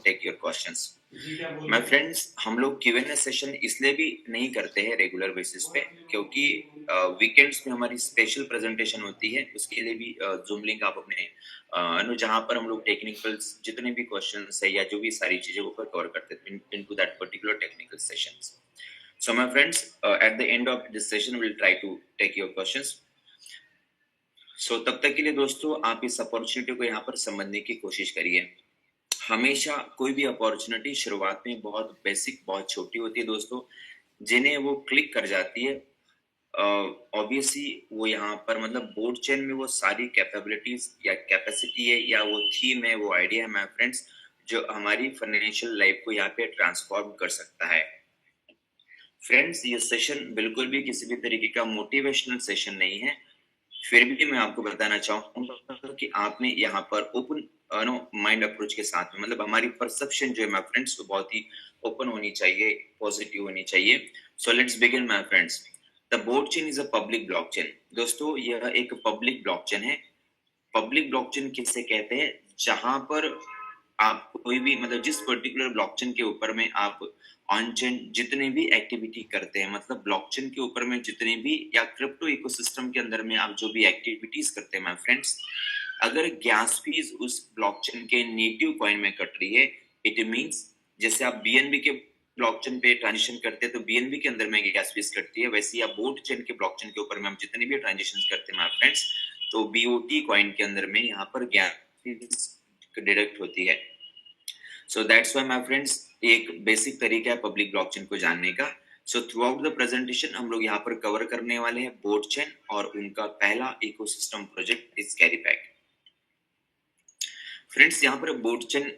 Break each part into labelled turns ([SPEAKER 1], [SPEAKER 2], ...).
[SPEAKER 1] Take your questions. My friends, हम लोग Q&A session इसलिए भी नहीं करते हैं रेगुलर बेसिस पे क्योंकि वीकेंड्स में हमारी स्पेशल प्रेजेंटेशन होती है। उसके लिए भी जूम लिंक आप अपने जहां पर हम लोग टेक्निकल्स जितने भी क्वेश्चंस है या जो भी सारी चीजें ऊपर कवर करते हैं into that particular technical sessions. So my friends, at the end of this session, we'll try to take your questions. So तब तक के लिए दोस्तों आप इस अपॉर्चुनिटी को यहाँ पर समझने की कोशिश करिए। हमेशा कोई भी अपॉर्चुनिटी शुरुआत में बहुत बेसिक, बहुत छोटी होती है दोस्तों, जिन्हें वो क्लिक कर जाती है ऑब्वियसली वो यहाँ पर मतलब बोर्ड चेन में वो सारी कैपेबिलिटीज या कैपेसिटी है या वो थीम है, वो आइडिया है माय फ्रेंड्स, जो हमारी फाइनेंशियल लाइफ को यहाँ पे ट्रांसफॉर्म कर सकता है। फ्रेंड्स, ये सेशन बिल्कुल भी किसी भी तरीके का मोटिवेशनल सेशन नहीं है। फिर भी मैं आपको बताना चाहूंगा कि आपने यहाँ पर ओपन माइंड अप्रोच के साथ में मतलब हमारी परसेप्शन जो है माय फ्रेंड्स वो बहुत ही ओपन होनी चाहिए, पॉजिटिव होनी चाहिए। So let's begin my friends. The board chain is a public blockchain. दोस्तों, यह एक पब्लिक ब्लॉकचेन है। पब्लिक ब्लॉकचेन किसे कहते हैं? जहां पर आप कोई भी मतलब जिस पर्टिकुलर ब्लॉकचेन के ऊपर में आप ऑन चेन जितने भी एक्टिविटी करते हैं, मतलब ब्लॉकचेन के ऊपर में जितने भी या क्रिप्टो इकोसिस्टम के अंदर में आप जो भी एक्टिविटीज करते हैं माय फ्रेंड्स, अगर गैस फीस उस ब्लॉकचेन के नेटिव कॉइन में कट रही है, इट मींस जैसे आप बीएनबी के ब्लॉकचेन पे ट्रांजेक्शन करते हैं तो बीएनबी के अंदर में गैस फीस कटती है, वैसे ही आप बोर्ड चेन के ब्लॉकचेन के ऊपर में हम जितने भी ट्रांजेक्शन करते हैं माय फ्रेंड्स, तो बीओटी कॉइन के अंदर में यहाँ पर गैस फीस डिडक्ट होती है। So that's why my friends एक बेसिक तरीका है पब्लिक ब्लॉकचेन को जानने का। So through out the presentation हम लोग यहाँ पर कवर करने वाले हैं बोर्ड चेन और उनका पहला इकोसिस्टम प्रोजेक्ट इज कैरीपैक। फ्रेंड्स, यहाँ पर बोर्ड चेन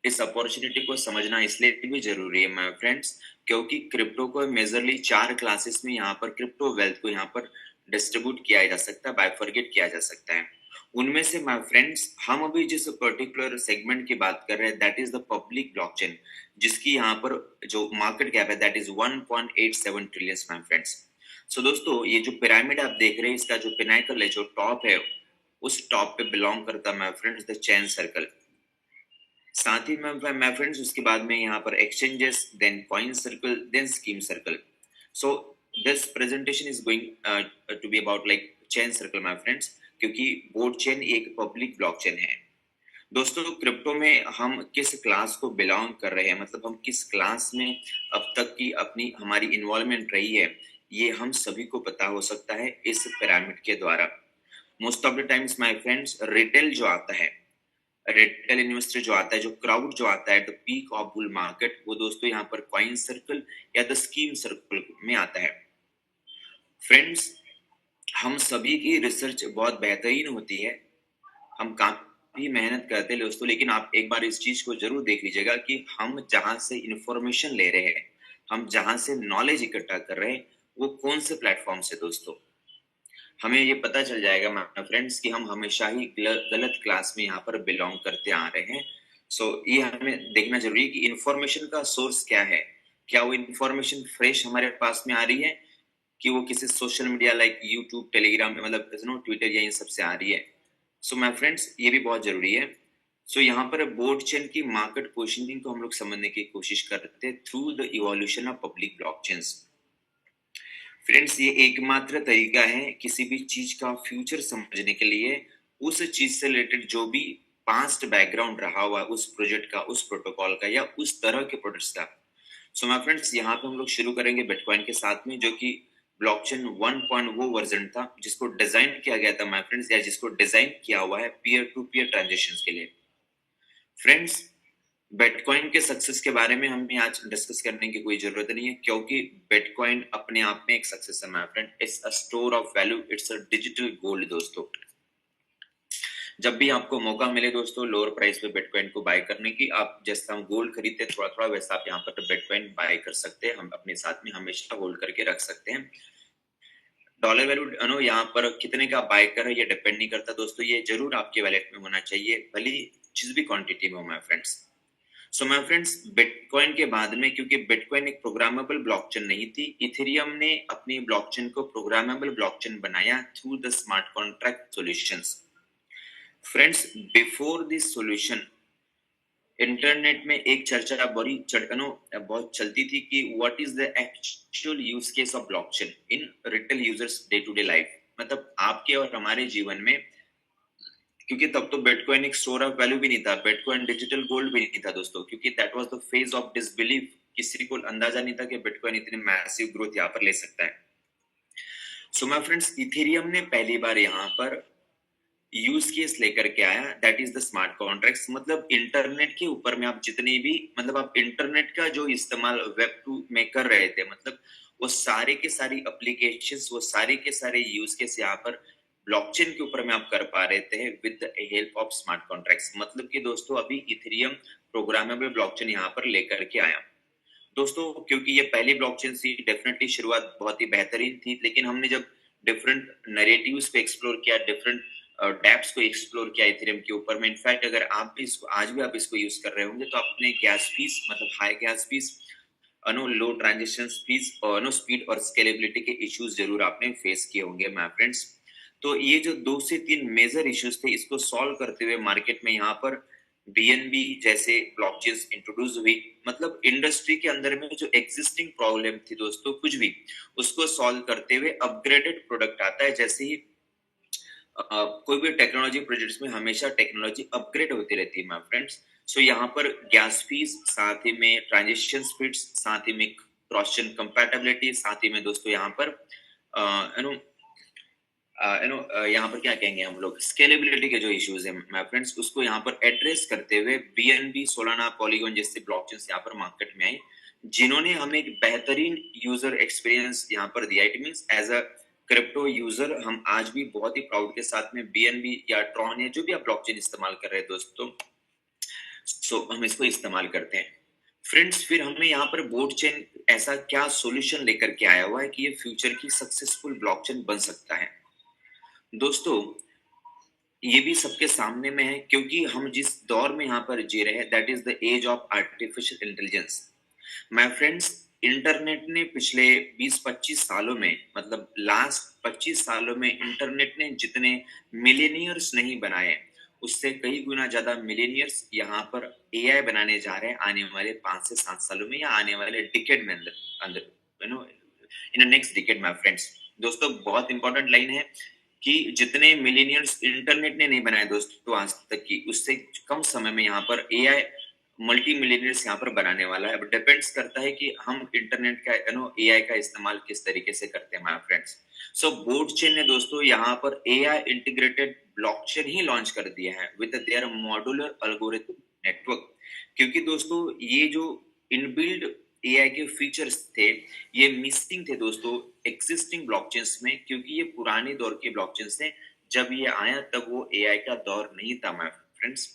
[SPEAKER 1] इस अपॉर्चुनिटी को समझना इसलिए भी जरूरी है माय फ्रेंड्स क्योंकि क्रिप्टो को मेजरली 4 क्लासेस में यहाँ पर क्रिप्टो वेल्थ को यहाँ पर डिस्ट्रीब्यूट किया जा सकता है, बाइफरगेट किया जा सकता है। उनमें से माय फ्रेंड्स हम अभी जिस पर्टिकुलर सेगमेंट की बात कर रहे हैं that is the public blockchain, जिसकी यहाँ पर जो मार्केट कैप है that is 1.87 trillion my friends. So दोस्तों, ये जो पिरामिड आप देख रहे हैं इसका जो पिनाकल है, जो टॉप है, उस टॉप पे बिलोंग करता है my friends the chain circle. साथ ही माय फ्रेंड्स उसके बाद में यहाँ पर exchanges, then coin circle, then scheme circle. So this presentation is going to be about like chain circle my friends, क्योंकि बोर्ड चेन एक पब्लिक ब्लॉकचेन है। दोस्तों, क्रिप्टो में हम किस क्लास को बिलोंग कर रहे हैं, मतलब हम किस क्लास में अब तक की अपनी हमारी इन्वॉल्वमेंट रही है, ये हम सभी को पता हो सकता है इस पिरामिड के द्वारा। Most of the times my friends retail जो आता है, रिटेल इन्वेस्टर जो आता है, जो क्राउड जो आता है the peak of bull market, वो दोस्तों यहाँ पर कॉइन सर्कल या द स्कीम सर्कल में आता है। फ्रेंड्स, हम सभी की रिसर्च बहुत बेहतरीन होती है, हम काफी मेहनत करते हैं दोस्तों, लेकिन आप एक बार इस चीज को जरूर देख लीजिएगा कि हम जहां से इंफॉर्मेशन ले रहे हैं, हम जहां से नॉलेज इकट्ठा कर रहे हैं, वो कौन से प्लेटफॉर्म से दोस्तों, हमें ये पता चल जाएगा माय फ्रेंड्स कि हम हमेशा ही गलत क्लास में यहाँ पर बिलोंग करते आ रहे हैं। सो ये हमें देखना जरूरी है कि इंफॉर्मेशन का सोर्स क्या है, क्या वो इंफॉर्मेशन फ्रेश हमारे पास में आ रही है कि वो किसी social media like YouTube, Telegram मतलब ट्विटर या इन सब से आ रही है। सो माय फ्रेंड्स, ये भी बहुत जरूरी है। सो यहाँ पर बोर्ड चेन की मार्केट पोजीशनिंग को हम लोग समझने की कोशिश करते हैं through the evolution of public blockchains. Friends, ये एकमात्र तरीका है किसी भी चीज का फ्यूचर समझने के लिए, उस चीज से रिलेटेड जो भी पास्ट बैकग्राउंड रहा हुआ उस प्रोजेक्ट का, उस प्रोटोकॉल का या उस तरह के प्रोडक्ट्स का। सो माय फ्रेंड्स, यहाँ पे हम लोग शुरू करेंगे बिटकॉइन के साथ में, जो कि ब्लॉकचेन 1.0 वर्जन था, जिसको डिजाइन किया गया था माय फ्रेंड्स, या जिसको डिजाइन किया हुआ है पीयर टू पीयर ट्रांजेक्शंस के लिए। फ्रेंड्स, बिटकॉइन के सक्सेस के बारे में हमें आज डिस्कस करने की कोई जरूरत नहीं है, क्योंकि बिटकॉइन अपने आप में एक सक्सेस है my friend, it's a store of value, it's a digital gold. दोस्तों, जब भी आपको मौका मिले दोस्तों लोअर प्राइस पे बिटकॉइन को बाय करने की, आप जैसा हम गोल्ड खरीदते हैं थोड़ा थोड़ा, वैसा आप यहाँ पर बिटकॉइन बाय कर सकते हैं, हम अपने साथ में हमेशा होल्ड करके रख सकते हैं। डॉलर वैल्यू यहाँ पर कितने का बाय कर ये डिपेंड नहीं करता दोस्तों, ये जरूर आपके वैलेट में होना चाहिए, भले जिस भी क्वांटिटी में हो my friends. So my friends, bitcoin के बाद में, क्योंकि बिटकॉइन एक प्रोग्रामेबल ब्लॉकचेन नहीं थी, इथेरियम ने अपनी ब्लॉकचेन को प्रोग्रामेबल ब्लॉकचेन बनाया through the smart contract solutions. Friends, before this solution internet में एक चर्चा बहुत चलती थी कि what is the actual use case of blockchain in retail users day to day life, मतलब आपके और हमारे जीवन में। क्योंकि तब तो बिटकॉइन एक स्टोर ऑफ वैल्यू भी नहीं था, बिटकॉइन डिजिटल गोल्ड भी नहीं था दोस्तों, क्योंकि that was the phase of disbelief. किसी को अंदाजा नहीं था कि बिटकॉइन इतनी मैसिव ग्रोथ यहाँ पर ले सकता है। सो माय फ्रेंड्स, इथेरियम ने पहली बार यहाँ पर यूज केस लेकर के आया, that is the smart contracts. मतलब इंटरनेट के ऊपर में आप जितनी भी, मतलब आप इंटरनेट का जो इस्तेमाल वेब 2 में कर रहे थे, मतलब वो सारे के सारी एप्लीकेशंस, वो सारे के सारे यूज केस यहाँ पर ब्लॉकचेन के ऊपर में आप कर पा रहे थे with the help of smart contracts. मतलब कि दोस्तों अभी इथेरियम प्रोग्रामेबल ब्लॉकचेन यहाँ पर लेकर के आया दोस्तों। क्योंकि ये पहली ब्लॉकचेन थी, डेफिनेटली शुरुआत बहुत ही बेहतरीन थी, लेकिन हमने जब डिफरेंट नैरेटिव्स को एक्सप्लोर किया, डिफरेंट डेप्स को एक्सप्लोर किया इथेरियम के ऊपर में, इनफैक्ट अगर आप भी इसको आज भी आप इसको यूज कर रहे होंगे तो अपने गैस फीस, मतलब हाई गैस फीस, लो ट्रांजेक्शन फीस और स्पीड और स्केलेबिलिटी के इश्यूज जरूर आपने फेस किए होंगे माय फ्रेंड्स। तो ये जो 2 से 3 मेजर इश्यूज थे, इसको सॉल्व करते हुए मार्केट में यहाँ पर बीएनबी जैसे ब्लॉकचेन्स इंट्रोड्यूस हुई। मतलब इंडस्ट्री के अंदर में जो एग्जिस्टिंग प्रॉब्लम थी दोस्तों, कुछ भी उसको सॉल्व करते हुए अपग्रेडेड प्रोडक्ट आता है। जैसे ही कोई भी टेक्नोलॉजी प्रोजेक्ट्स में हमेशा टेक्नोलॉजी अपग्रेड होती रहती है माय फ्रेंड्स। सो यहाँ पर गैस फीस, साथ ही में ट्रांजिशन स्पीड्स, साथ ही में क्रॉस कंपैटिबिलिटी, साथ ही में दोस्तों यहाँ पर यहाँ पर क्या कहेंगे हम लोग, स्केलेबिलिटी के जो इश्यूज है माय फ्रेंड्स, उसको यहाँ पर एड्रेस करते हुए बीएनबी, सोलाना, पॉलीगॉन जैसे ब्लॉकचेन्स यहाँ पर मार्केट में आई, जिन्होंने हमें एक बेहतरीन यूजर एक्सपीरियंस यहाँ पर दिया। It means as a crypto user हम आज भी बहुत ही प्राउड के साथ में बीएनबी या ट्रॉन या जो भी आप ब्लॉकचेन इस्तेमाल कर रहे हैं दोस्तों, सो हम इसको इस्तेमाल करते हैं फ्रेंड्स। फिर हमें यहाँ पर बोर्ड चेन ऐसा क्या सॉल्यूशन लेकर के आया हुआ है कि ये फ्यूचर की सक्सेसफुल ब्लॉकचेन बन सकता है दोस्तों। ये भी सबके सामने में है, क्योंकि हम जिस दौर में यहाँ पर जी रहे हैं, that is the age of artificial intelligence my friends. Internet ने पिछले 20-25 सालों में, मतलब लास्ट 25 सालों में इंटरनेट ने जितने मिलेनियर्स नहीं बनाए, उससे कई गुना ज्यादा मिलेनियर्स यहाँ पर एआई बनाने जा रहे हैं आने वाले 5 से 7 सालों में, या आने वाले डिकेड में अंदर अंदर in the next decade my friends. दोस्तों बहुत इंपॉर्टेंट लाइन है कि जितने मिलेनियर्स इंटरनेट ने नहीं बनाए दोस्तों आज तक की, उससे कम समय में यहाँ पर एआई मल्टी मिलियनर्स यहाँ पर बनाने वाला है। अब डिपेंड्स करता है कि हम इंटरनेट का एआई का इस्तेमाल किस तरीके से करते हैं my friends. So board chain ने दोस्तों यहाँ पर एआई इंटीग्रेटेड ब्लॉकचेन ही लॉन्च कर दिया है with their modular algorithm network. क्योंकि दोस्तों ये जो इनबिल्ड एआई के फीचर्स थे, ये मिसिंग थे दोस्तों एग्जिस्टिंग ब्लॉकचेन्स में, क्योंकि ये पुराने दौर के ब्लॉकचेन्स थे। जब ये आया तब वो एआई का दौर नहीं था माय फ्रेंड्स।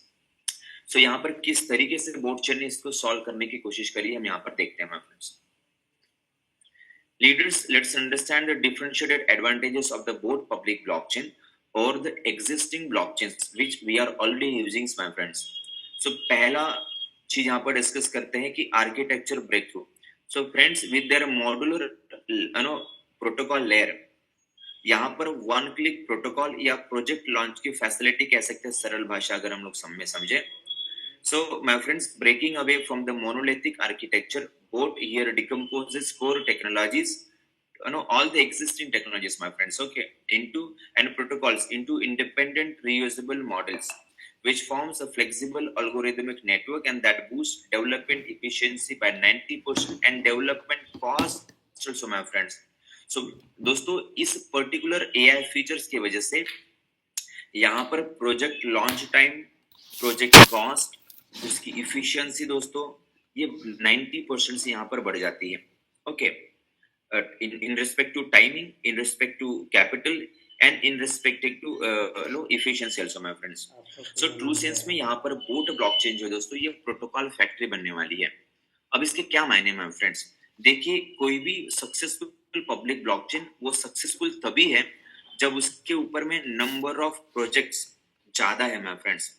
[SPEAKER 1] सो यहाँ पर किस तरीके से बोर्ड चेन ने इसको सॉल्व करने की कोशिश करी, हम यहाँ पर देखते हैं my friends. Leaders, let's understand the differentiated advantages of the both public blockchain or the existing blockchains which we are already using, my friends. So पहला चीज यहाँ पर डिस्कस करते हैं कि architecture breakthrough. So friends, with their modular protocol layer, यहाँ पर one click protocol या प्रोजेक्ट लॉन्च की फैसिलिटी कह सकते हैं सरल भाषा अगर हम लोग समझे। So, my friends, breaking away from the monolithic architecture, both here decomposes core technologies, all the existing technologies, my friends, okay, into and protocols into independent reusable models, which forms a flexible algorithmic network and that boosts development efficiency by 90% and development cost also, my friends. So, दोस्तों इस particular AI features की वजह से यहाँ पर project launch time, project cost, उसकी efficiency दोस्तों ये 90% से यहाँ पर बढ़ जाती है। Okay, in respect to timing, in respect to capital and in respect to efficiency also, my friends. So true sense में यहाँ पर बोट ब्लॉकचेन जो है दोस्तों, ये प्रोटोकॉल फैक्ट्री बनने वाली है। अब इसके क्या मायने माय फ्रेंड्स, देखिए कोई भी सक्सेसफुल पब्लिक ब्लॉकचेन वो सक्सेसफुल तभी है जब उसके ऊपर में नंबर ऑफ प्रोजेक्ट्स ज्यादा है माय फ्रेंड्स।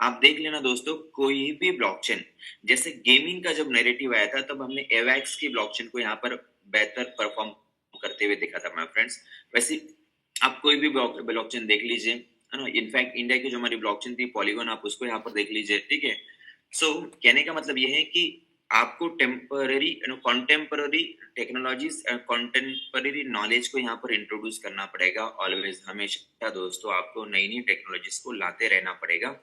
[SPEAKER 1] आप देख लेना दोस्तों, कोई भी ब्लॉकचेन, जैसे गेमिंग का जब नैरेटिव आया था तब हमने एवैक्स की ब्लॉकचेन को यहाँ पर बेहतर परफॉर्म करते हुए देखा था माय फ्रेंड्स। वैसे आप कोई भी ब्लॉकचेन देख लीजिए, है ना, इनफैक्ट इंडिया की जो हमारी ब्लॉकचेन थी पॉलीगॉन, आप उसको यहाँ पर देख लीजिए, ठीक है। कहने का मतलब ये है कि आपको temporary contemporary technologies contemporary knowledge को यहाँ पर इंट्रोड्यूस करना पड़ेगा ऑलवेज, हमेशा दोस्तों आपको नई नई टेक्नोलॉजीज को लाते रहना पड़ेगा।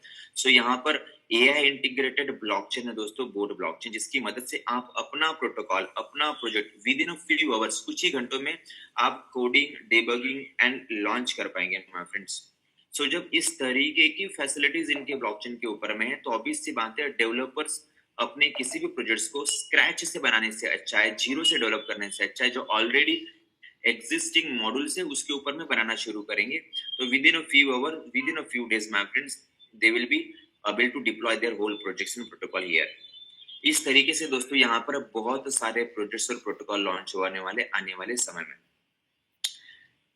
[SPEAKER 1] यहाँ पर एआई इंटीग्रेटेड ब्लॉकचेन है दोस्तों, बोर्ड ब्लॉकचेन, जिसकी मदद से आप अपना प्रोटोकॉल, अपना project with in a few hours, कुछ ही घंटों में आप कोडिंग, डिबगिंग एंड लॉन्च कर पाएंगे माय फ्रेंड्स। जब इस तरीके की फैसिलिटीज इनके ब्लॉकचेन के ऊपर में है, तो ऑब्वियस सी बात है डेवलपर्स अपने किसी भी प्रोजेक्ट्स को स्क्रैच से बनाने से अच्छा है, जीरो से डेवलप करने से अच्छा है, जो ऑलरेडी एग्जिस्टिंग मॉड्यूल से उसके ऊपर में बनाना शुरू करेंगे, तो within a few hour, within a few days my friends, they will be able to deploy their whole projects in protocol here. इस तरीके से दोस्तों यहाँ पर बहुत सारे प्रोजेक्ट्स और प्रोटोकॉल लॉन्च होने वाले आने वाले समय में।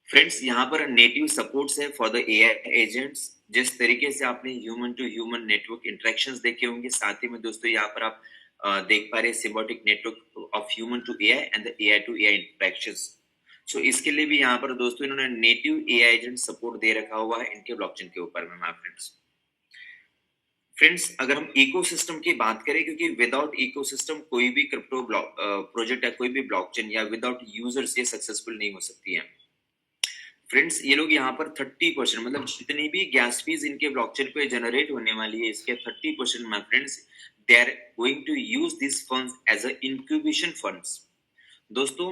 [SPEAKER 1] फ्रेंड्स यहाँ पर नेटिव सपोर्ट्स है फॉर द एआई एजेंट्स। जिस तरीके से आपने human to human network interactions देखे होंगे, साथ ही में दोस्तों यहाँ पर आप देख पा रहे symbiotic network of human to AI and the AI to AI interactions. इसके लिए भी यहाँ पर दोस्तों इन्होंने नेटिव एआई एजेंट सपोर्ट दे रखा हुआ है इनके ब्लॉकचेन के ऊपर में माय फ्रेंड्स। अगर हम इकोसिस्टम की बात करें, क्योंकि विदाउट इकोसिस्टम कोई भी क्रिप्टो ब्लॉक प्रोजेक्ट या कोई भी ब्लॉकचेन या विदाउट यूजर्स ये सक्सेसफुल नहीं हो सकती है। फ्रेंड्स ये लोग यहाँ पर 30%, मतलब जितनी भी गैस फीस इनके ब्लॉकचेन पे जनरेट होने वाली है, इसके 30% my friends, they are going to use this funds as a incubation funds. दोस्तों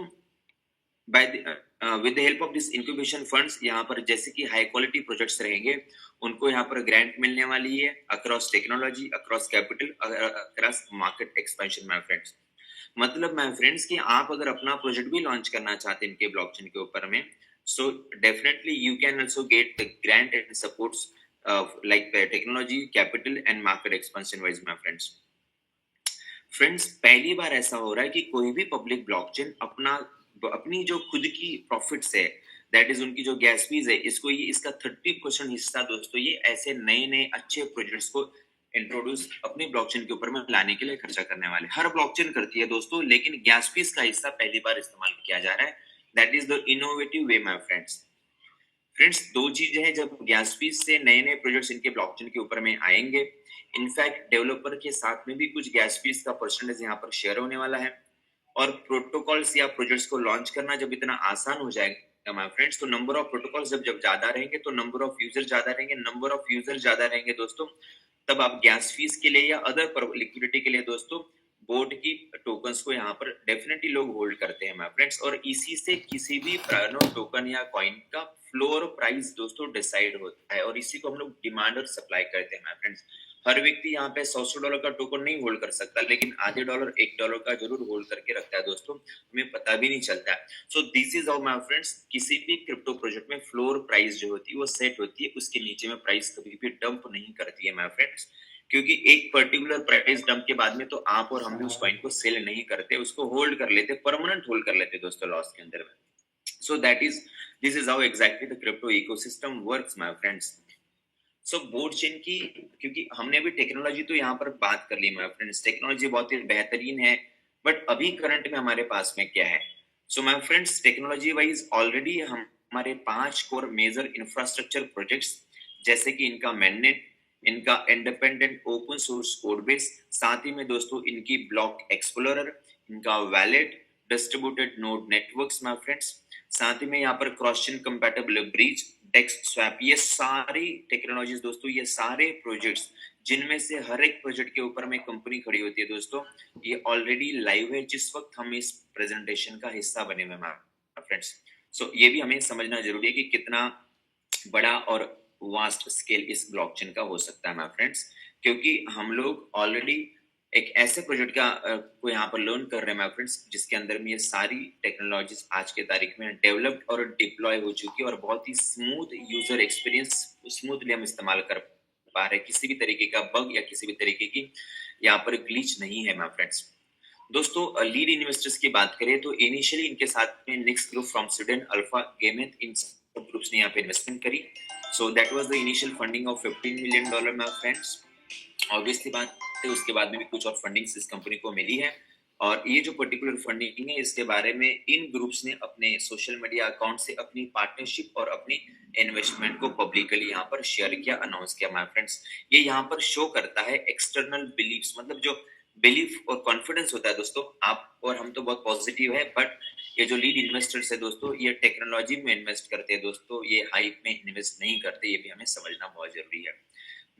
[SPEAKER 1] by with the help of this incubation funds, यहाँ पर जैसे कि हाई क्वालिटी प्रोजेक्ट्स रहेंगे, उनको यहाँ पर ग्रांट मिलने वाली है across technology, across capital, across market expansion my friends. मतलब माय फ्रेंड्स कि आप अगर अपना प्रोजेक्ट भी लॉन्च करना चाहते हैं इनके ब्लॉकचेन के ऊपर में, so definitely you can also get the grant and supports like the technology, capital and market expansion wise my friends। पहली बार ऐसा हो रहा है कि कोई भी पब्लिक ब्लॉकचेन अपनी जो खुद की प्रॉफिट्स है, दैट इज उनकी जो गैस फीस है, इसको ये इसका 30% हिस्सा दोस्तों ये ऐसे नए नए अच्छे प्रोजेक्ट्स को इंट्रोड्यूस अपनी ब्लॉकचेन के ऊपर में लाने के लिए खर्चा करने वाले। हर ब्लॉकचेन करती है दोस्तों, लेकिन गैस फीस का हिस्सा पहली बार इस्तेमाल किया जा रहा है। That is the innovative way my friends. दो चीजें हैं, जब गैस फीस से नए नए प्रोजेक्ट्स इनके ब्लॉकचेन के ऊपर में आएंगे, इनफैक्ट डेवलपर के साथ में भी कुछ गैस फीस का परसेंटेज यहाँ पर शेयर होने वाला है। और प्रोटोकॉल्स या प्रोजेक्ट्स को लॉन्च करना जब इतना आसान हो जाएगा माय फ्रेंड्स, तो नंबर ऑफ प्रोटोकॉल्स जब ज्यादा रहेंगे, तो नंबर ऑफ यूजर ज्यादा रहेंगे, नंबर ऑफ यूजर ज्यादा रहेंगे दोस्तों, तब आप गैस फीस के लिए या अदर लिक्विडिटी के लिए दोस्तों बोर्ड की टोकन्स को यहाँ पर डेफिनेटली लोग होल्ड करते हैं माय फ्रेंड्स। और इसी से किसी भी टोकन या कॉइन का फ्लोर प्राइस दोस्तों डिसाइड होता है, और इसी को हम लोग डिमांड और सप्लाई करते हैं माय फ्रेंड्स। हर व्यक्ति यहाँ पे $100 का टोकन नहीं होल्ड कर सकता, लेकिन आधे डॉलर $1 का जरूर होल्ड करके रखता है दोस्तों, हमें पता भी नहीं चलता है। This is how my friends किसी भी क्रिप्टो प्रोजेक्ट में फ्लोर प्राइस जो होती है वो सेट होती है, उसके नीचे में प्राइस कभी भी डंप नहीं करती है माय फ्रेंड्स। क्योंकि एक पर्टिकुलर प्राइस डंप के बाद में तो आप और हम भी उस कॉइन को सेल नहीं करते, उसको होल्ड कर लेते, परमानेंट होल्ड कर लेते दोस्तों लॉस के अंदर में। That is this is how exactly the crypto ecosystem works my friends. Board chain की, क्योंकि हमने अभी टेक्नोलॉजी तो यहाँ पर बात कर ली माय फ्रेंड्स, टेक्नोलॉजी बहुत ही बेहतरीन है, बट अभी करंट में हमारे पास में क्या है? My friends technology wise already हमारे 5 कोर मेजर इंफ्रास्ट्रक्चर प्रोजेक्ट्स, जैसे कि इनका मैननेट, इनका independent open source code base, साथ ही में दोस्तों इनकी ब्लॉक एक्सप्लोरर, इनका wallet, distributed node networks my friends, साथ ही में यहाँ पर क्रॉस चेन कंपैटिबल ब्रिज, डेक्स स्वैप, ये सारी टेक्नोलॉजीज दोस्तों, ये सारे प्रोजेक्ट्स जिनमें से हर एक प्रोजेक्ट के ऊपर में कंपनी खड़ी होती है दोस्तों, ये ऑलरेडी लाइव है जिस वक्त हम इस प्रेजेंटेशन का हिस्सा बने हुए हैं फ्रेंड्स। ये भी हमें समझना जरूरी है कि कितना बड़ा और वास्ट स्केल इस ब्लॉकचेन का हो सकता है माय फ्रेंड्स, क्योंकि हम लोग ऑलरेडी एक ऐसे प्रोजेक्ट का को यहाँ पर लर्न कर रहे हैं माय फ्रेंड्स, जिसके अंदर में ये सारी टेक्नोलॉजीज आज के तारीख में डेवलप्ड और डिप्लॉय हो चुकी है, और बहुत ही स्मूथ यूजर एक्सपीरियंस स्मूथली हम इस्तेमाल कर पा रहे हैं, किसी भी तरीके का बग या किसी भी तरीके की यहाँ पर ग्लिच नहीं है माय फ्रेंड्स। दोस्तों लीड इन्वेस्टर्स की बात करें तो इनिशियली इनके साथ में next group from Sweden, Alpha गेमेथ, इन सब ग्रुप्स ने यहाँ पे इन्वेस्टमेंट करी। That was the initial funding of $15 million my friends. Obviously बात है उसके बाद में भी कुछ और फंडिंग्स इस कंपनी को मिली है, और ये जो पर्टिकुलर फंडिंग है इसके बारे में इन ग्रुप्स ने अपने सोशल मीडिया अकाउंट से अपनी पार्टनरशिप और अपनी इन्वेस्टमेंट को पब्लिकली यहाँ पर शेयर किया, अनाउंस किया माय फ्रेंड्स। ये यहाँ पर शो करता है एक्सटर्नल बिलीफ्स, मतलब जो बिलीफ और कॉन्फिडेंस होता है दोस्तों, आप और हम तो बहुत पॉजिटिव है, बट ये जो लीड इन्वेस्टर्स है दोस्तों, ये टेक्नोलॉजी में इन्वेस्ट करते हैं दोस्तों, ये हाइप में इन्वेस्ट नहीं करते, ये भी हमें समझना बहुत जरूरी है।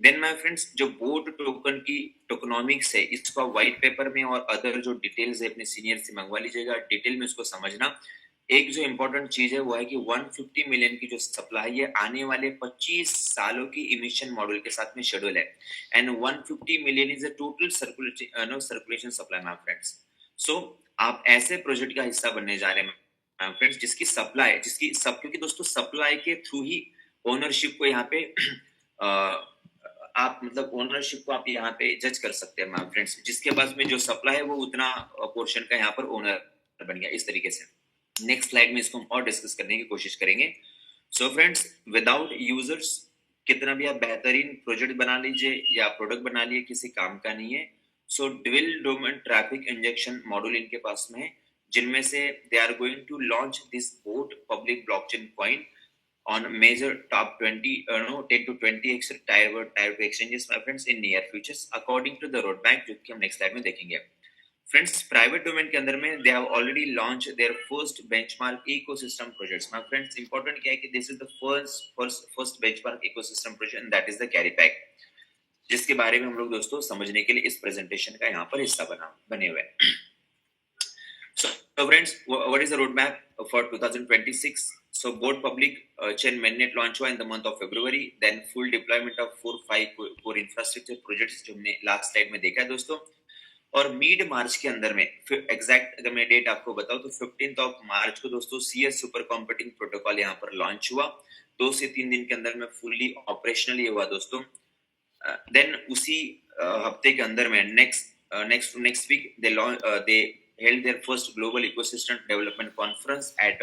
[SPEAKER 1] देन माय फ्रेंड्स, जो बोट टोकन की टोकनॉमिक्स है, इसका व्हाइट पेपर में और अदर जो डिटेल्स है अपने सीनियर से मंगवा लीजिएगा, डिटेल में उसको समझना। एक जो इम्पोर्टेंट चीज है वो है कि 150 मिलियन की जो सप्लाई है आने वाले 25 सालों की इमिशन मॉडल के साथ में शेड्यूल है, and 150 million is a total circulation supply my friends. So आप ऐसे प्रोजेक्ट का हिस्सा बनने जा रहे हैं माय फ्रेंड्स जिसकी सप्लाई, जिसकी सब, क्योंकि दोस्तों सप्लाई के थ्रू ही ओनरशिप को यहाँ पे आप मतलब ओनरशिप को आप यहाँ पे जज कर सकते हैं माय फ्रेंड्स, जिसके पास में जो सप्लाई है वो उतना पोर्शन का यहाँ पर ओनर बन गया, इस तरीके से। नेक्स्ट स्लाइड में इसको हम और डिस्कस करने की कोशिश करेंगे। सो फ्रेंड्स, विदाउट यूजर्स कितना भी आप बेहतरीन प्रोजेक्ट बना लीजिए या प्रोडक्ट बना लिए, किसी काम का नहीं है। So dual domain traffic injection module इनके पास में है, जिनमें से they are going to launch this bot public blockchain coin on major top 20 10 to 20 tier 2 exchanges my friends in near futures according to the roadmap, जो कि हम next slide में देखेंगे। फ्रेंड्स, प्राइवेट डोमेन के अंदर में they have already launch their first benchmark ecosystem projects. My friends, important क्या है कि this is the first benchmark ecosystem project and that is the carry pack, जिसके बारे में हम लोग दोस्तों समझने के लिए इस प्रेजेंटेशन का यहाँ पर हिस्सा बने हुए हैं। So friends, what is the roadmap for 2026? So both public chain mainnet launch हुआ in the month of February, then full deployment of 4-5 core infrastructure projects जो हमने लास्ट स्लाइड में देखा है दोस्तों। और मिड मार्च के अंदर में, एग्जैक्ट अगर मैं डेट आपको बताऊं तो 15 मार्च को दोस्तों CS सुपर कंप्यूटिंग प्रोटोकॉल यहाँ पर लॉन्च हुआ। 2 से 3 दिन के अंदर में फुल्ली ऑपरेशनल हुआ दोस्तों। देन उसी हफ्ते के अंदर में next week they held their first global ecosystem development conference at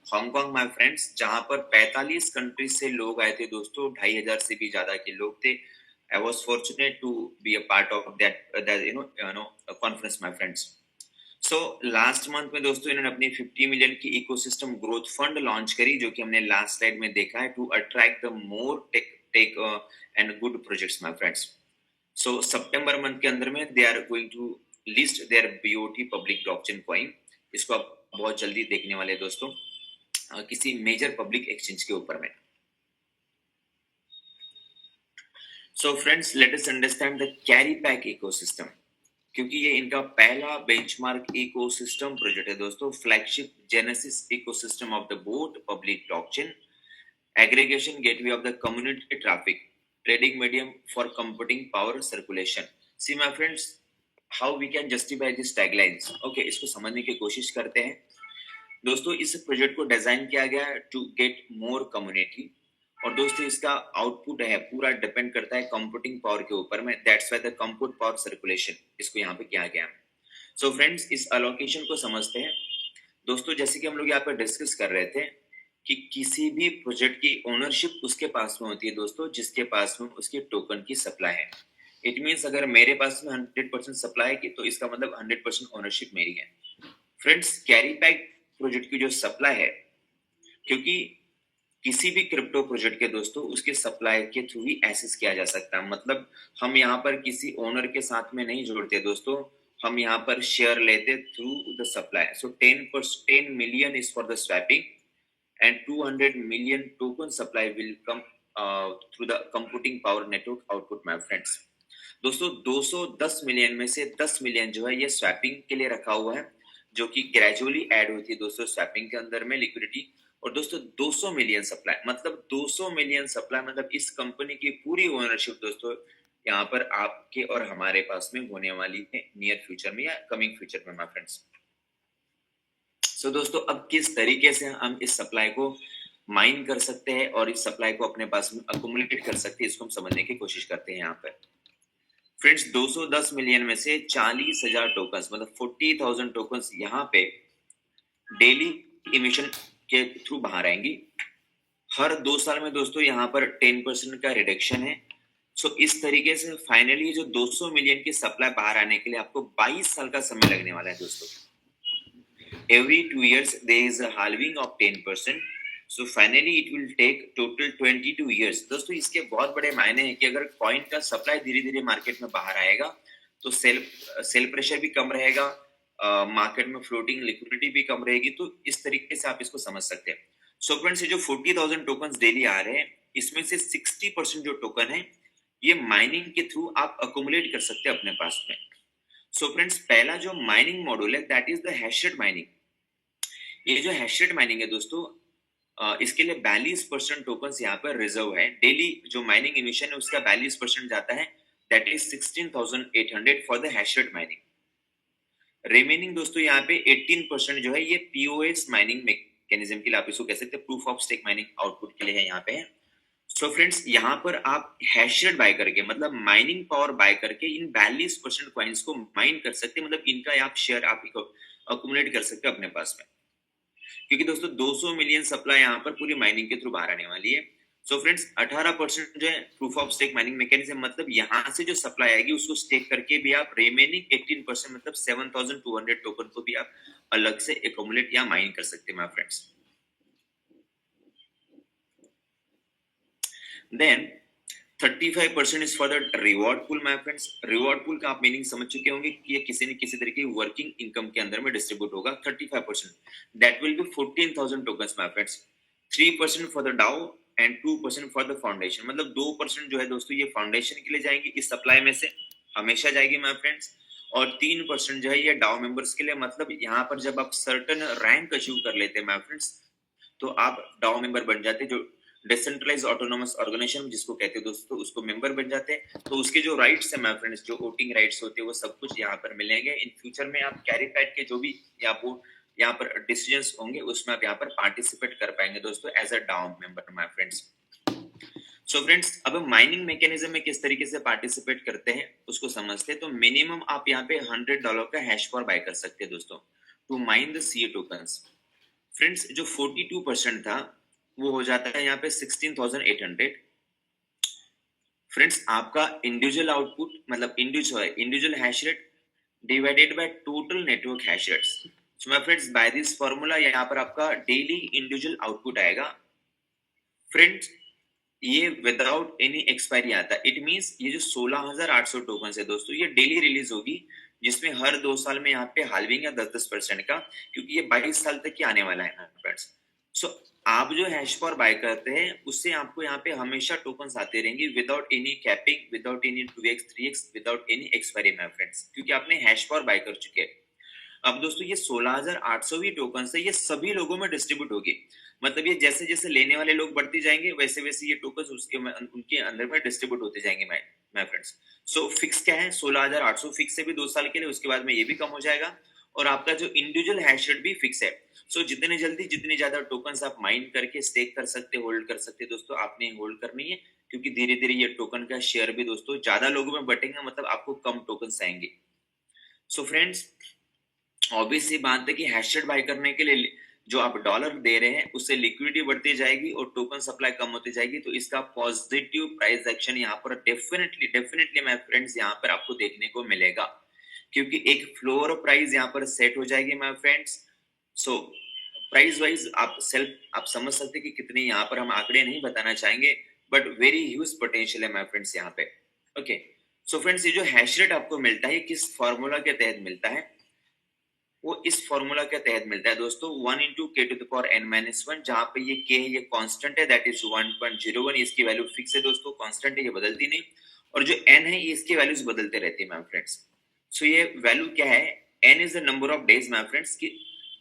[SPEAKER 1] Hong Kong my friends, जहां पर 45 कंट्रीज से लोग आए थे दोस्तों, 2500 से भी ज्यादा के लोग थे। I was fortunate to be a part of that conference my friends. So last month में दोस्तों इन्होंने अपनी 50 मिलियन की इकोसिस्टम ग्रोथ फंड लॉन्च करी, जो कि हमने लास्ट स्लाइड में देखा है, to attract the more tech and good projects my friends. So सितंबर मंथ के अंदर में they are going to list their BOT public blockchain coin. इसको आप बहुत जल्दी देखने वाले दोस्तों किसी मेजर पब्लिक एक्सचेंज के ऊपर में। So friends, let us understand the carry pack ecosystem, क्योंकि ये इनका पहला बेंचमार्क इकोसिस्टम प्रोजेक्ट है दोस्तों, flagship genesis ecosystem of the bot public blockchain aggregation gateway of the community traffic trading medium for computing power circulation. See my friends, how we can justify this taglines. Okay, इसको समझने की कोशिश करते हैं दोस्तों। इस प्रोजेक्ट को design किया गया है टू गेट मोर कम्युनिटी, और दोस्तों इसका आउटपुट है पूरा डिपेंड करता है कंप्यूटिंग पावर के ऊपर में, that's why the compute power circulation इसको यहाँ पे किया गया। सो फ्रेंड्स, इस अलोकेशन को समझते हैं दोस्तों। जैसे कि हम लोग यहाँ पे डिस्कस कर रहे थे कि किसी भी प्रोजेक्ट की ओनरशिप उसके पास में होती है दोस्तों जिसके पास में उसके टोकन की सप्लाई है। इट मीन्स अगर मेरे पास में 100% सप्लाई की, तो इसका मतलब 100% ओनरशिप मेरी है। फ्रेंड्स, कैरी पैक प्रोजेक्ट की जो सप्लाई है, क्योंकि किसी भी क्रिप्टो प्रोजेक्ट के दोस्तों उसके सप्लाई के थ्रू ही एक्सेस किया जा सकता है, मतलब हम यहाँ पर किसी ओनर के साथ में नहीं जोड़ते दोस्तों, हम यहाँ पर शेयर लेते through the supply. So 10 million is for the swapping and 200 million token supply will come through the computing power network output my friends. दोस्तों 210 मिलियन में से 10 मिलियन जो है ये स्वैपिंग के लिए रखा हुआ है, जो कि ग्रेजुअली ऐड होती है दोस्तों स्वैपिंग के अंदर में लिक्विडिटी। और दोस्तों 200 मिलियन सप्लाई, मतलब 200 मिलियन सप्लाई, मतलब इस कंपनी की पूरी ओनरशिप दोस्तों यहाँ पर आपके और हमारे पास में होने वाली है नियर फ्यूचर में या कमिंग फ्यूचर में माय फ्रेंड्स। सो दोस्तों, अब किस तरीके से हम इस सप्लाई को माइन कर सकते हैं और इस सप्लाई को अपने पास में अकोमोडेट कर सकते हैं, इसको हम समझने की कोशिश करते हैं यहाँ पर। फ्रेंड्स, 210 मिलियन में से 40,000 टोकन्स, मतलब 40,000 टोकन्स यहाँ पे डेली इमिशन के थ्रू बाहर आएंगी। हर 2 साल में दोस्तों यहाँ पर 10% का रिडक्शन है, सो इस तरीके से फाइनली जो 200 मिलियन की सप्लाई बाहर आने के लिए आपको 22 साल का समय लगने वाला है दोस्तों। Every 2 years there is a halving of 10%. So finally it will take total 22 years. दोस्तों इसके बहुत बड़े मायने हैं कि अगर कॉइन का सप्लाई धीरे धीरे मार्केट में बाहर आएगा तो सेल प्रेशर भी कम रहेगा, मार्केट में फ्लोटिंग लिक्विडिटी भी कम रहेगी। तो इस तरीके से आप इसको समझ सकते हैं। सो फ्रेंड्स, ये जो 40,000 टोकन डेली आ रहे हैं, इसमें से 60% जो टोकन है ये माइनिंग के थ्रू आप अकोमुलेट कर सकते हैं अपने पास में। सो फ्रेंड्स, पहला जो माइनिंग मॉड्यूल है that is the hash rate mining. ये जो हैश रेट माइनिंग है दोस्तों, इसके लिए 42% टोकन यहाँ पर रिजर्व है। डेली जो माइनिंग इमिशन है उसका 42% जाता है, that is 16,800 for the hash rate mining. Remaining दोस्तों यहाँ पे 18% जो है ये पीओएस माइनिंग मैकेनिज्म के लिए, आप इसको कह सकते हैं proof of stake mining output के लिए है यहाँ पे है। सो फ्रेंड्स, यहाँ पर आप हैश रेट बाय करके, मतलब माइनिंग पावर बाय करके इन 42% कॉइन्स को माइन कर सकते हैं, मतलब इनका आप शेयर आप अकुमुलेट कर सकते हैं अपने पास में। क्योंकि दोस्तों 200 मिलियन सप्लाई यहाँ पर पूरी माइनिंग के थ्रू बाहर आने वाली है। सो फ्रेंड्स, 18% जो है proof of stake mining mechanism, मतलब यहाँ से जो सप्लाई आएगी उसको स्टेक करके भी आप रिमेनिंग 18% मतलब 7,200 टोकन को भी आप अलग से एकोमुलेट या माइन कर सकते हैं my friends. Then 35% is for the reward pool my friends. Reward pool का आप मीनिंग समझ चुके होंगे कि ये किसी न किसी तरीके की वर्किंग इनकम के अंदर में डिस्ट्रीब्यूट होगा। 35% that will be 14,000 tokens my friends. 3% for the डाउ एंड 2% फॉर द फाउंडेशन, मतलब 2% जो है दोस्तों ये फाउंडेशन के लिए जाएंगी, इस सप्लाई में से हमेशा जाएगी माय फ्रेंड्स। और 3% जो है ये डाउ मेंबर्स के लिए, मतलब यहाँ पर जब आप सर्टन रैंक अचीव कर लेते हैं माय फ्रेंड्स तो आप डाउ मेंबर बन जाते हैं। जो डिसेंट्रलाइज ऑटोनोमस ऑर्गेनाइजेशन जिसको कहते हैं दोस्तों, उसको मेंबर बन जाते हैं। तो उसके जो राइट्स है माय फ्रेंड्स, जो वोटिंग राइट्स होते हैं वो सब कुछ यहाँ पर मिलेंगे। इन फ्यूचर में आप कैरी पैड के जो भी वो यहाँ पर डिसीजंस होंगे उसमें आप यहाँ पर पार्टिसिपेट कर पाएंगे दोस्तों as a down member my friends. So friends, अब माइनिंग मैकेनिज्म में किस तरीके से पार्टिसिपेट करते हैं उसको समझते हैं। तो मिनिमम आप यहाँ पे $100 का हैश पावर बाय कर सकते हैं दोस्तों to mine the CA tokens. Friends, जो 42% था वो हो जाता है यहाँ पे 16,800। फ्रेंड्स, आपका इंडिविजुअल आउटपुट मतलब individual hash rate divided by total network hash rates. So my friends, by this formula यहाँ पर आपका डेली इंडिविजुअल आउटपुट आएगा। फ्रेंड्स, ये विदाउट एनी एक्सपायरी आता है। इट मींस ये जो 16,800 टोकन है दोस्तों, ये डेली रिलीज होगी, जिसमें हर 2 साल में यहाँ पे हाल्विंग या 10% का, क्योंकि ये 22 साल तक ही आने वाला है फ्रेंड्स। सो आप जो हैश पावर बाय करते हैं उससे आपको यहाँ पे हमेशा टोकन्स आते रहेंगे without any capping, without any 2x 3x, without any expiry my friends, क्योंकि आपने हैश पावर बाय कर चुके हैं। अब दोस्तों ये 16,800 ही टोकन है, ये सभी लोगों में डिस्ट्रीब्यूट होगी। मतलब ये जैसे जैसे लेने वाले लोग बढ़ते जाएंगे वैसे वैसे ये टोकन उसके उनके अंदर में डिस्ट्रीब्यूट होते जाएंगे माय फ्रेंड्स। सो फिक्स क्या है, 16,800 फिक्स है भी 2 साल के लिए, उसके बाद में ये भी कम हो जाएगा। और आपका जो इंडिविजुअल हैश रेट भी फिक्स है। सो जितने जल्दी जितनी ज्यादा टोकन आप माइन करके स्टेक कर सकते, होल्ड कर सकते दोस्तों, आपने होल्ड करनी है, क्योंकि धीरे धीरे ये टोकन का शेयर भी दोस्तों ज्यादा लोगों में बटेंगे, मतलब आपको कम टोकन आएंगे। सो फ्रेंड्स, ऑब्वियस सी बात है कि हैश रेट बाय करने के लिए जो आप डॉलर दे रहे हैं उससे लिक्विडिटी बढ़ती जाएगी और टोकन सप्लाई कम होती जाएगी। तो इसका पॉजिटिव प्राइस एक्शन यहाँ पर डेफिनेटली माय फ्रेंड्स यहाँ पर आपको देखने को मिलेगा, क्योंकि एक फ्लोर प्राइस यहाँ पर सेट हो जाएगी my friends. So price wise आप समझ सकते हैं कि कितने, यहाँ पर हम आंकड़े नहीं बताना चाहेंगे, बट वेरी ह्यूज पोटेंशियल है माय फ्रेंड्स यहाँ पे। ओके, सो फ्रेंड्स, ये जो हैश रेट आपको मिलता है किस फॉर्मूला के तहत मिलता है, वो इस फॉर्मूला के तहत मिलता है दोस्तों 1 into k to the power n-1, जहां पे ये k है ये कांस्टेंट है, दैट इज 1.01। इसकी वैल्यू फिक्स है दोस्तों, कांस्टेंट है, ये बदलती नहीं। और जो n है ये इसकी वैल्यूज बदलते रहती है माय फ्रेंड्स। सो ये वैल्यू क्या है, n is the number of days my friends. की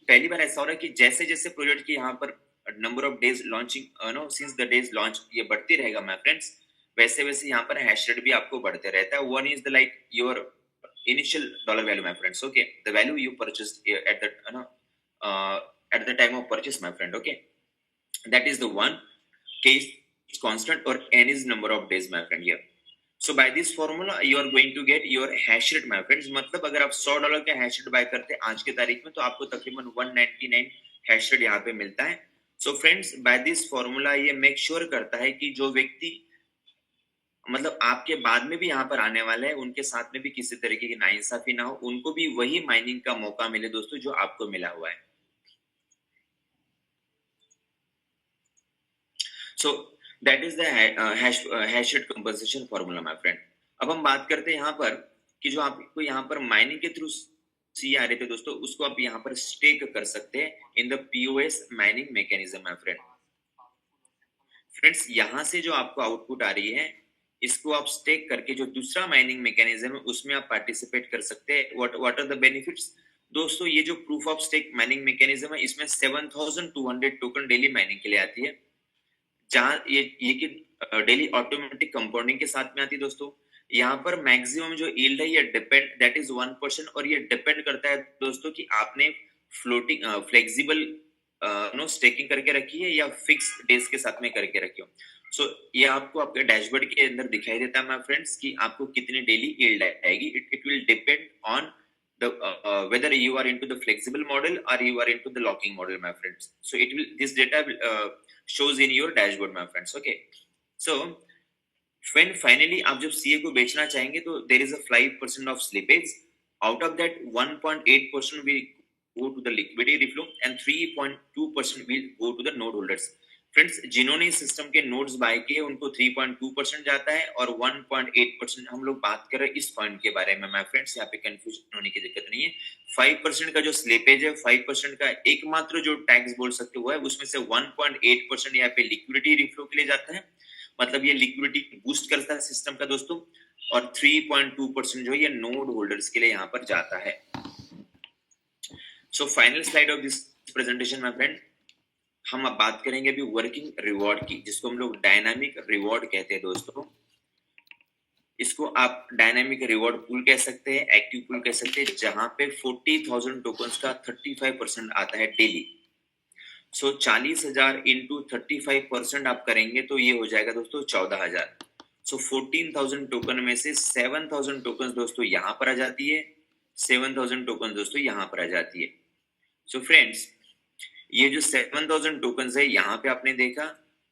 [SPEAKER 1] पहली बार ऐसा हो रहा है कि जैसे जैसे प्रोजेक्ट की यहाँ पर number of days launching no since the days launch ये बढ़ती रहेगा माय फ्रेंड्स, वैसे वैसे यहाँ पर हैश रेट भी आपको बढ़ते रहता है। 1 is the like your initial dollar value my friends, okay, the value you purchased at the time of purchase my friend, okay, that is the one case constant, or n is number of days my friend here. So by this formula you are going to get your hash rate my friends। मतलब अगर आप $100 का hash rate by करते हैं आज के तारीख में तो आपको तकरीबन 199 हैश रेट यहाँ पे मिलता है। So friends, by this formula ये मेक श्योर करता है कि जो व्यक्ति मतलब आपके बाद में भी यहाँ पर आने वाले हैं, उनके साथ में भी किसी तरीके की नाइंसाफी ना हो, उनको भी वही माइनिंग का मौका मिले दोस्तों जो आपको मिला हुआ है। So that is the hash rate compensation formula my friend. अब हम बात करते हैं यहाँ पर कि जो आपको यहाँ पर माइनिंग के थ्रू सी आ रहे थे दोस्तों, उसको आप यहाँ पर स्टेक कर सकते हैं in the POS mining mechanism my friend. Friends यहाँ से जो आपको आउटपुट आ रही है, इसको आप स्टेक करके जो दूसरा माइनिंग मैकेनिज्म है उसमें आप पार्टिसिपेट कर सकते हैं। व्हाट आर द बेनिफिट्स दोस्तों? ये जो proof of stake mining mechanism है, इसमें 7200 टोकन डेली माइनिंग के लिए आती है, जहां ये कि डेली ऑटोमेटिक कंपाउंडिंग के साथ में आती है दोस्तों। यहाँ पर मैक्सिमम जो यील्ड है ये डिपेंड दैट इज 1%, और ये डिपेंड करता है दोस्तों कि आपने फ्लोटिंग फ्लेक्सिबल नो स्टेकिंग करके रखी है या फिक्स डेज के साथ में करके रखी हो। सो ये आपको आपके डैशबोर्ड के अंदर दिखाई देता है माय फ्रेंड्स कि आपको कितनी डेली यील्ड आएगी। It will depend on the whether you are into the flexible model or you are into the locking model my friends. So it will, this data will, shows in your dashboard my friends. Okay, so when finally आप जब CA को बेचना चाहेंगे तो there is a 5% of slippage. Out of that 1.8% will go to the liquidity flow and 3.2% will go to the node holders. Friends, जिन्होंने इस system के nodes bye किए उनको 3.2% जाता है और 1.8% हम लोग बात कर रहे हैं इस पॉइंट के बारे में। माय फ्रेंड्स, यहाँ पे कंफ्यूजन होने की दिक्कत नहीं है। 5% का जो स्लिपेज है, 5% का एकमात्र जो टैक्स बोल सकते हो है, उसमें से 1.8% यहाँ पे लिक्विडिटी रिफ्लो के लिए जाता है, मतलब ये लिक्विडिटी बूस्ट करता है सिस्टम का दोस्तों, और 3.2% जो है ये नोड होल्डर्स के लिए यहाँ पर जाता है। So final slide of this presentation my friend, हम अब बात करेंगे अभी वर्किंग रिवॉर्ड की, जिसको हम लोग डायनामिक रिवॉर्ड कहते हैं दोस्तों। इसको आप डायनामिक रिवॉर्ड पूल कह सकते हैं, एक्टिव पूल कह सकते हैं, जहां पे 40,000 टोकन्स का 35% आता है डेली। सो 40,000 इंटू 35% आप करेंगे तो ये हो जाएगा दोस्तों 14,000। सो 14,000 टोकन में से 7,000 टोकन दोस्तों यहाँ पर आ जाती है, 7,000 टोकन दोस्तों यहाँ पर आ जाती है। सो फ्रेंड्स, ये जो 7,000 टोकन है यहाँ पे आपने देखा,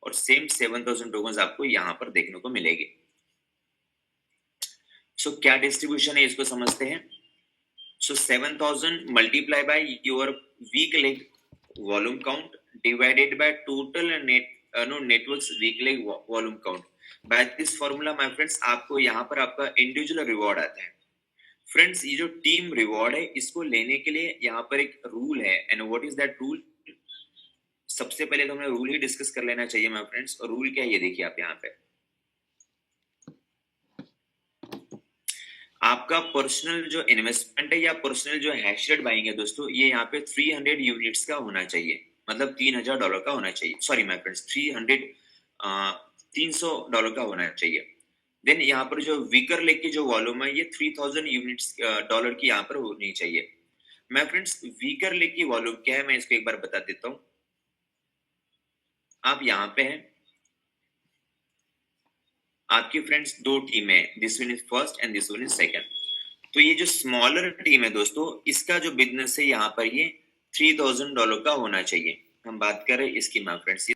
[SPEAKER 1] और सेम 7,000 टोकन आपको यहाँ पर देखने को मिलेगी। सो क्या डिस्ट्रीब्यूशन है इसको समझते हैं। So 7,000 multiply by your weak leg volume count divided by total networks weak leg volume count. By this formula my friends, आपको यहाँ पर आपका इंडिविजुअल रिवॉर्ड आता है। फ्रेंड्स, ये जो टीम रिवॉर्ड है, इसको लेने के लिए यहाँ पर एक रूल है, and what is that rule? सबसे पहले तो हमें रूल ही डिस्कस कर लेना चाहिए माय फ्रेंड्स। और रूल क्या है ये देखिए आप यहाँ पे, आपका पर्सनल जो इन्वेस्टमेंट है या पर्सनल जो हैश रेट बाइंग है दोस्तों, ये यहाँ पे 300 यूनिट्स का होना चाहिए, मतलब $3,000 का होना चाहिए। सॉरी माय फ्रेंड्स, $300 का होना चाहिए। देन यहाँ पर जो वीकर लेग की जो वॉल्यूम है, ये 3,000 यूनिट्स डॉलर की यहाँ पर होनी चाहिए। माय फ्रेंड्स, वीकर लेग की वॉल्यूम क्या है मैं इसको एक बार बता देता हूँ। आप यहाँ पे हैं, आपकी फ्रेंड्स दो टीम है, this one is first and this one is second. तो ये जो स्मॉलर टीम है दोस्तों, इसका जो बिजनेस है यहाँ पर ये $3,000 का होना चाहिए। हम बात कर रहे हैं इसकी माय फ्रेंड्स।